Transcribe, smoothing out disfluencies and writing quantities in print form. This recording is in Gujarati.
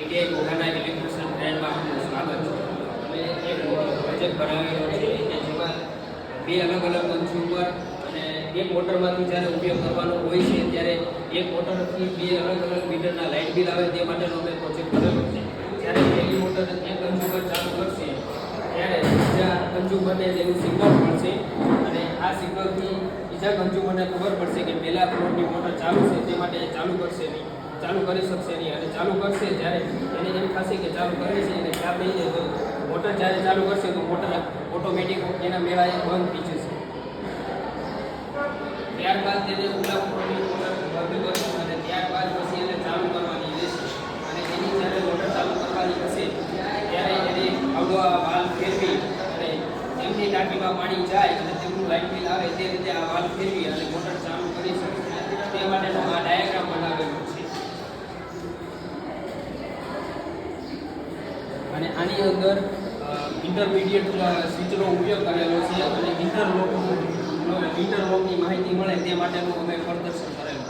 ITI ઘોઘાના ઇલેક્ટ્રિશિયન ટ્રેડમાં આપનું સ્વાગત છે. અમે એક પ્રોજેક્ટ બનાવેલો છે કે જેમાં બે અલગ અલગ કન્ઝ્યુમર અને એક મોટરમાંથી જ્યારે ઉપયોગ કરવાનો હોય છે ત્યારે એક મોટરથી બે અલગ અલગ મીટરના લાઇટ બિલ આવે તે માટેનો અમે પ્રોજેક્ટ કરેલો છે. જ્યારે પહેલી મોટર એક કન્ઝ્યુમર ચાલુ કરશે ત્યારે બીજા કન્ઝ્યુમરને તેનું સિગ્નલ મળશે અને આ સિગ્નલથી બીજા કન્ઝ્યુમરને ખબર પડશે કે પહેલા ફ્લોરની મોટર ચાલુ છે તે માટે એ ચાલુ કરશે નહીં, ચાલુ કરી શકશે નહીં અને ચાલુ કરશે જ્યારે એને એમ થશે કે ચાલુ કરે છે એને ખ્યાલ નહીં જાય તો મોટર જ્યારે ચાલુ કરશે તો મોટર ઓટોમેટિક એના મેળાએ બંધ થઈ જશે. ત્યારબાદ તેને ઉલા ઉપરની મોટર બંધ કરશે અને ત્યારબાદ પછી એને ચાલુ કરવાની રહેશે અને એની જ્યારે મોટર ચાલુ કરવાની હશે ત્યારે એને આવડો આ વાલ્વ ફેરવી અને એમની ટાંકીમાં પાણી જાય અને તેમનું લાઇટ બિલ આવે તે રીતે આ વાલ્વ ફેરવી અને મોટર ચાલુ કરી શકે તે માટેનો આ ડાયાગ્રામ બનાવેલો છે. અને આની અંદર ઇન્ટરમીડિયેટ સ્વિચનો ઉપયોગ કરેલો છે અને ઇન્ટરલોકની માહિતી મળે તે માટેનું અમે પ્રદર્શન કરેલું છે.